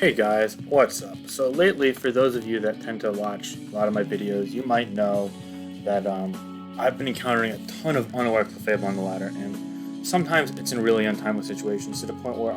Hey guys, what's up? So lately, for those of you that tend to watch a lot of my videos, you might know that I've been encountering a ton of Unaware Clefable on the ladder, and sometimes it's in really untimely situations to the point where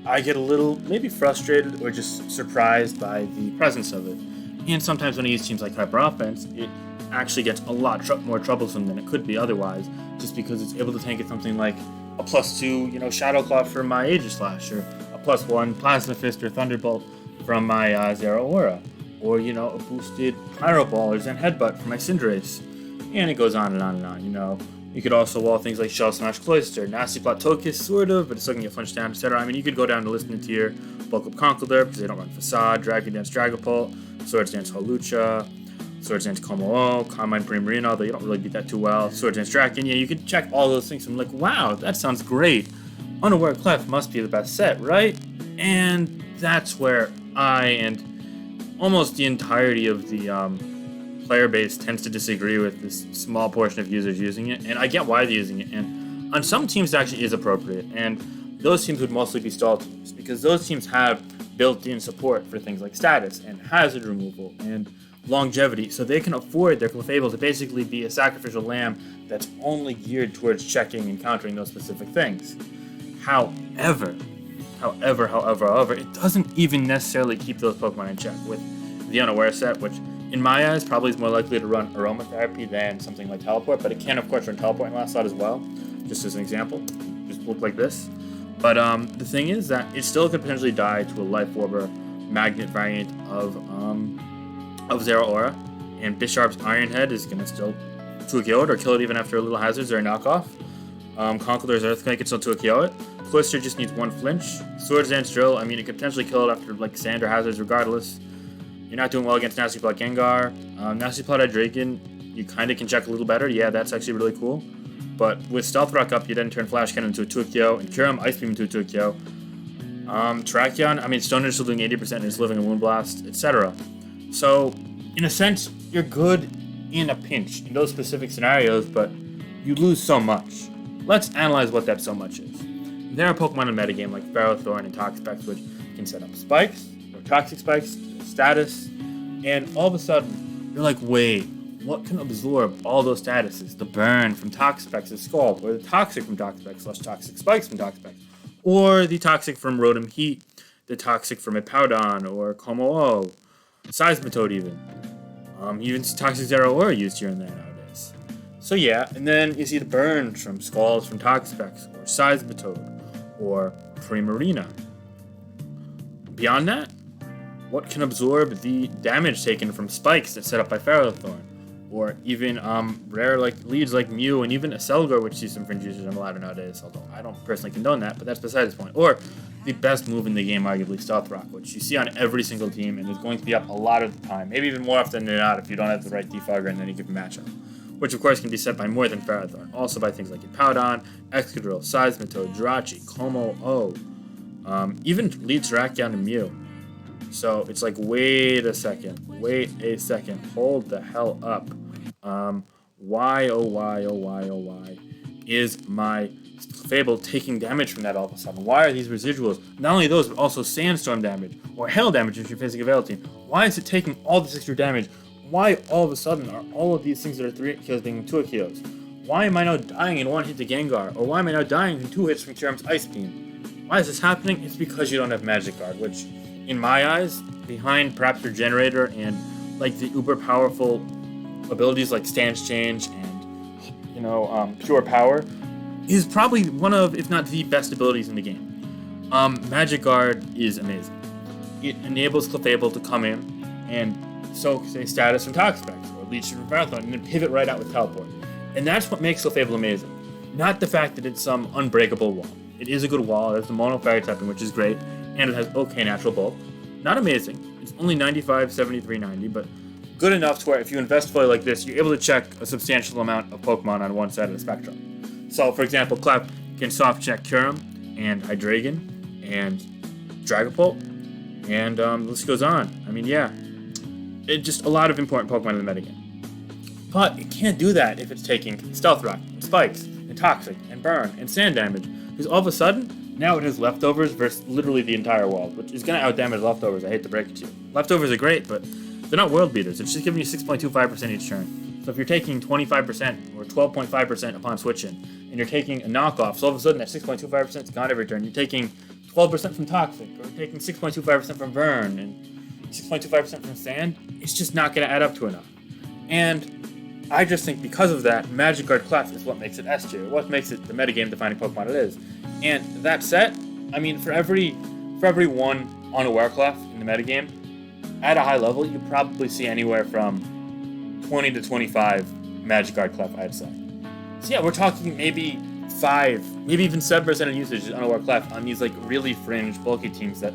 I get a little maybe frustrated or just surprised by the presence of it. And sometimes when he seems like hyper offense, it actually gets a lot more troublesome than it could be otherwise, just because it's able to tank at something like a +2, Shadow Claw from my Aegis Slash, or a +1 Plasma Fist or Thunderbolt from my Zero Aura, or a boosted Pyro Ball or Zen Headbutt from my Cinderace, and it goes on and on and on. You could also wall things like Shell Smash Cloyster, Nasty Plot Tokus, sort of, but it's still gonna get flinched down, etc. I mean, you could go down to listening to your Bulk Up Conkeldurr because they don't run Facade, Dragon Dance Dragapult, Swords Dance Holucha, Swords Dance Como-O, Carmine Primarina, although you don't really beat that too well, Swords Dance Draken. Yeah, you could check all those things. I'm like, wow, that sounds great. Unaware Clef must be the best set, right? And that's where I and almost the entirety of the player base tends to disagree with this small portion of users using it, and I get why they're using it. And on some teams, it actually is appropriate, and those teams would mostly be stall teams because those teams have built-in support for things like status and hazard removal and longevity, so they can afford their Clefable to basically be a sacrificial lamb that's only geared towards checking and countering those specific things. However, it doesn't even necessarily keep those Pokemon in check with the Unaware set, which in my eyes probably is more likely to run Aromatherapy than something like Teleport, but it can of course run Teleport in last slot as well, just as an example. Just look like this. But the thing is that it still could potentially die to a Life Orber Magnet variant of Zero Aura, and Bisharp's Iron Head is going to still 2KO it or kill it even after a little hazards or a knockoff. Conkeldurr's Earthquake can still 2KO it. Cloyster just needs one flinch. Swords Dance Drill, I mean, it could potentially kill it after like Sand or hazards regardless. You're not doing well against Nasty Plot Gengar. Nasty Plot Hydreigon, you kind of can check a little better. Yeah, that's actually really cool. But with Stealth Rock up, you then turn Flash Cannon into a 2KO, and Kyurem Ice Beam into a 2KO. Tracheon, I mean, Stoner's still doing 80% and is living a Moonblast, etc. So, in a sense, you're good in a pinch in those specific scenarios, but you lose so much. Let's analyze what that so much is. There are Pokemon in metagame like Ferrothorn and Toxapex which can set up spikes, or toxic spikes, status, and all of a sudden, you're like, wait, what can absorb all those statuses? The burn from Toxapex's Scald, or the toxic from Toxapex / toxic spikes from Toxapex, or the toxic from Rotom Heat, the toxic from Hippowdon, or Como-O, Seismitoad even. Even Toxic Zero Aura used here and there nowadays. So yeah, and then you see the burns from Scalds from Toxapex, or Seismitoad, or Primarina. Beyond that, what can absorb the damage taken from spikes that's set up by Ferrothorn? Or even rare leads like Mew and even a Selgar, which sees some fringe users on the ladder nowadays, although I don't personally condone that, but that's beside the point. Or the best move in the game, arguably Stealth Rock, which you see on every single team and is going to be up a lot of the time, maybe even more often than not if you don't have the right defogger in any given matchup, which of course can be set by more than Ferrothorn, also by things like Hippowdon, Excadrill, Seismitoad, Jirachi, Como-O, even leads Terrakion and Mew. So it's like, wait a second, hold the hell up. Why is my Clefable taking damage from that all of a sudden? Why are these residuals, not only those, but also sandstorm damage, or hail damage if you're facing a Veil team? Why is it taking all this extra damage? Why all of a sudden are all of these things that are 3 kills being 2 kills? Why am I now dying in 1 hit to Gengar? Or why am I now dying in 2 hits from Kyurem's Ice Beam? Why is this happening? It's because you don't have Magic Guard, which, in my eyes, behind perhaps your Generator and like the uber powerful abilities like Stance Change and Pure Power, is probably one of, if not the best abilities in the game. Magic Guard is amazing. It enables Clefable to come in and soak, say, status from Toxapex or Leech from Ferrothorn and then pivot right out with Teleport. And that's what makes Clefable amazing. Not the fact that it's some unbreakable wall. It is a good wall, it has the mono fairy typing, which is great, and it has okay natural bulk. Not amazing. It's only 95, 73, 90, but good enough to where if you invest fully like this, you're able to check a substantial amount of Pokemon on one side of the spectrum. So, for example, Clef can soft check Kyurem and Hydreigon and Dragapult, and the list goes on. I mean, yeah, it's just a lot of important Pokemon in the metagame. But it can't do that if it's taking Stealth Rock, and Spikes, and Toxic, and Burn, and Sand damage, because all of a sudden, Now it has leftovers versus literally the entire world, which is going to outdamage leftovers. I hate to break it to you. Leftovers are great, but they're not world beaters. It's just giving you 6.25% each turn. So if you're taking 25% or 12.5% upon switching, and you're taking a knockoff, so all of a sudden that 6.25% is gone every turn. You're taking 12% from Toxic, or taking 6.25% from Burn, and 6.25% from Sand. It's just not going to add up to enough. And I just think because of that, Magic Guard Clef is what makes it S tier, what makes it the metagame defining Pokemon it is. And that set, I mean, for every one Unaware Clef in the metagame, at a high level, you probably see anywhere from 20 to 25 Magic Guard Clef, I'd say. So yeah, we're talking maybe 5, maybe even 7% of usage is Unaware Clef on these like really fringe, bulky teams that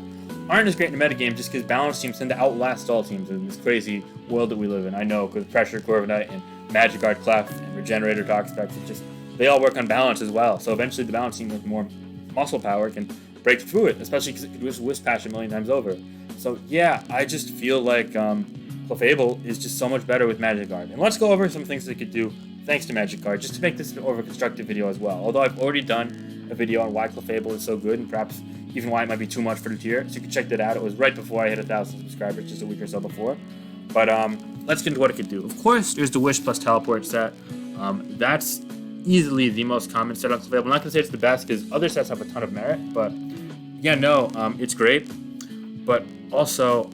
aren't as great in the metagame just because balanced teams tend to outlast all teams in this crazy world that we live in. I know, because Pressure, Corviknight, and Magic Guard Clef, and Regenerator, Toxapex, they all work on balance as well. So eventually the balance team with more muscle power can break through it, especially because it can just Wisp Patch a million times over. So yeah, I just feel like Clefable is just so much better with Magic Guard. And let's go over some things they could do thanks to Magic Guard, just to make this an over-constructive video as well. Although I've already done a video on why Clefable is so good, and perhaps even why it might be too much for the tier, so you can check that out. It was right before I hit 1,000 subscribers, just a week or so before. But let's get into what it could do. Of course, there's the Wish plus Teleport set. That's easily the most common set on Clefable. I'm not going to say it's the best, because other sets have a ton of merit, but yeah, no, it's great. But also,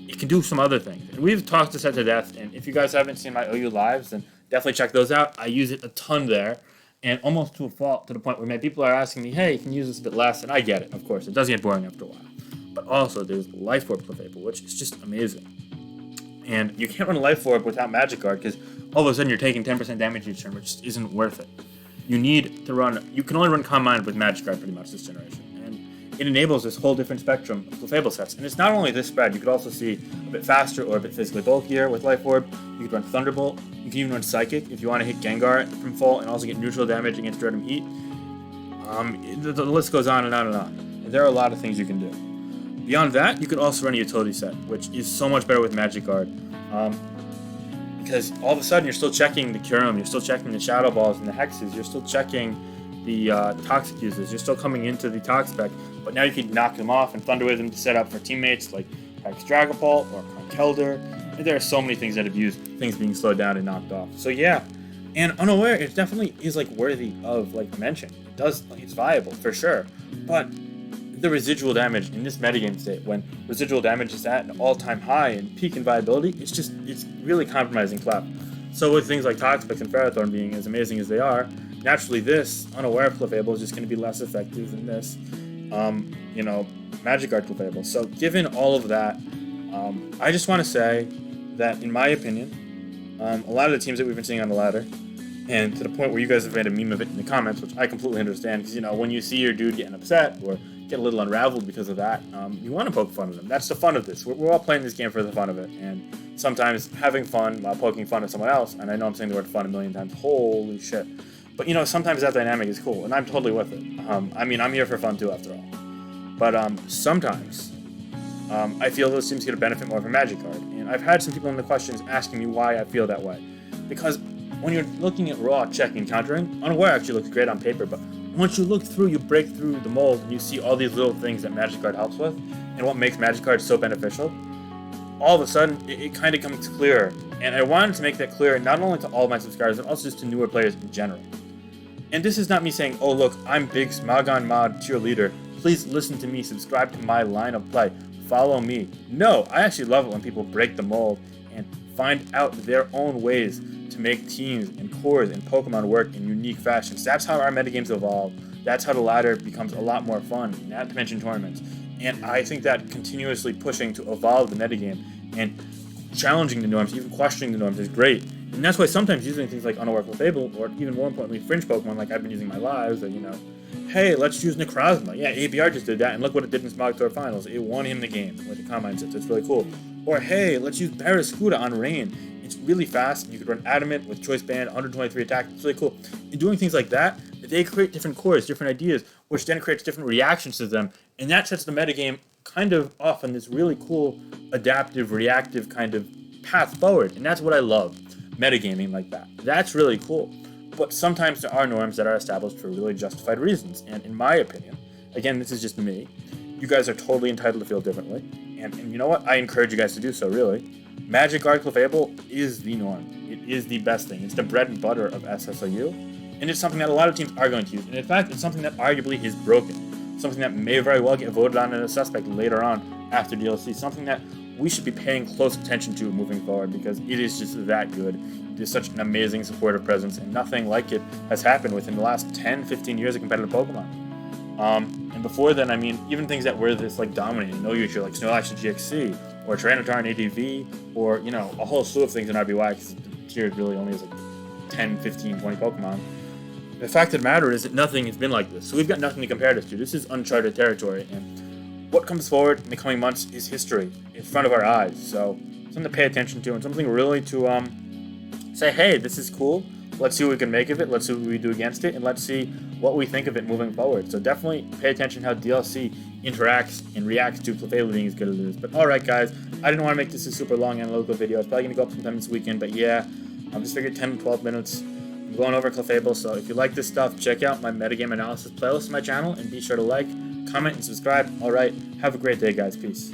it can do some other things. And we've talked this set to death, and if you guys haven't seen my OU lives, then definitely check those out. I use it a ton there, and almost to a fault, to the point where many people are asking me, hey, you can use this a bit less, and I get it, of course. It does get boring after a while. But also, there's Life Orb Clefable, which is just amazing. And you can't run a Life Orb without Magic Guard, because all of a sudden you're taking 10% damage each turn, which just isn't worth it. You need to run, you can only run Calm Mind with Magic Guard pretty much this generation. And it enables this whole different spectrum of Clefable sets. And it's not only this spread, you could also see a bit faster or a bit physically bulkier with Life Orb. You could run Thunderbolt. You can even run Psychic if you want to hit Gengar from full and also get neutral damage against Dreadham Heat. The list goes on and on and on. And there are a lot of things you can do. Beyond that, you can also run a utility set, which is so much better with Magic Guard. Because all of a sudden you're still checking the Kyurem, you're still checking the Shadow Balls and the Hexes, you're still checking the Toxic uses, you're still coming into the Toxapex, but now you can knock them off and Thunder Wave them to set up for teammates like Hex Dragapult or Conkeldurr. And there are so many things that abuse things being slowed down and knocked off. So yeah, and Unaware, it definitely is like worthy of like mention. It does, it's viable for sure, but the residual damage in this metagame state, when residual damage is at an all-time high and peak in viability, it's really compromising Clef. So with things like Toxapex and Ferrothorn being as amazing as they are, naturally this Unaware Clefable is just going to be less effective than this, Magic Guard Clefable. So given all of that, I just want to say that in my opinion, a lot of the teams that we've been seeing on the ladder, and to the point where you guys have made a meme of it in the comments, which I completely understand, because when you see your dude getting upset or get a little unraveled because of that, you want to poke fun at them. That's the fun of this. We're all playing this game for the fun of it, and sometimes having fun while poking fun at someone else, and I know I'm saying the word fun a million times, holy shit, but sometimes that dynamic is cool, and I'm totally with it. I'm here for fun too, after all. But sometimes I feel those teams get a benefit more from Magic Guard, and I've had some people in the questions asking me why I feel that way, because when you're looking at raw checking and countering, Unaware actually looks great on paper, but once you look through, you break through the mold, and you see all these little things that Magic Guard helps with, and what makes Magic Guard so beneficial, all of a sudden, it kind of comes clearer. And I wanted to make that clear, not only to all of my subscribers, but also just to newer players in general. And this is not me saying, oh look, I'm big Smogon Mod cheerleader, please listen to me, subscribe to my line of play, follow me. No, I actually love it when people break the mold and find out their own ways to make teams and cores and Pokemon work in unique fashions. That's how our metagames evolve. That's how the ladder becomes a lot more fun, not to mention tournaments. And I think that continuously pushing to evolve the metagame and challenging the norms, even questioning the norms, is great. And that's why sometimes using things like Unaware Clefable, or even more importantly, fringe Pokemon like I've been using my lives, or hey, let's use Necrozma. Yeah, ABR just did that, and look what it did in Smog Tour Finals. It won him the game with the Combine sets. It's really cool. Or hey, let's use Barraskewda on Rain. It's really fast, and you could run Adamant with Choice Band, 123 attack. It's really cool. And doing things like that, they create different cores, different ideas, which then creates different reactions to them, and that sets the metagame kind of off on this really cool, adaptive, reactive kind of path forward. And that's what I love, metagaming like that. That's really cool. But sometimes there are norms that are established for really justified reasons. And in my opinion, again, this is just me, you guys are totally entitled to feel differently. And you know what? I encourage you guys to do so, really. Magic Guard Clefable is the norm. It is the best thing. It's the bread and butter of SSOU. And it's something that a lot of teams are going to use. And in fact, it's something that arguably is broken. Something that may very well get voted on as a suspect later on after DLC. Something that we should be paying close attention to moving forward because it is just that good. It is such an amazing supportive presence, and nothing like it has happened within the last 10, 15 years of competitive Pokemon. And before then, I mean, even things that were this like dominating, no usual, like Snorlax and GXC, or Tyranitar and ADV, or, you know, a whole slew of things in RBY, because the tier really only has like 10, 15, 20 Pokemon. The fact of the matter is that nothing has been like this, so we've got nothing to compare this to. This is uncharted territory, and what comes forward in the coming months is history in front of our eyes, so something to pay attention to, and something really to say, hey, this is cool, let's see what we can make of it, let's see what we do against it, and let's see what we think of it moving forward. So definitely pay attention how DLC interacts and reacts to Clefable being as good as it is. But alright guys, I didn't want to make this a super long analytical video. It's probably going to go up sometime this weekend, but yeah, I'm just figured 10 to 12 minutes. I'm going over Clefable, so if you like this stuff, check out my metagame analysis playlist on my channel, and be sure to like, comment, and subscribe. Alright, have a great day guys, peace.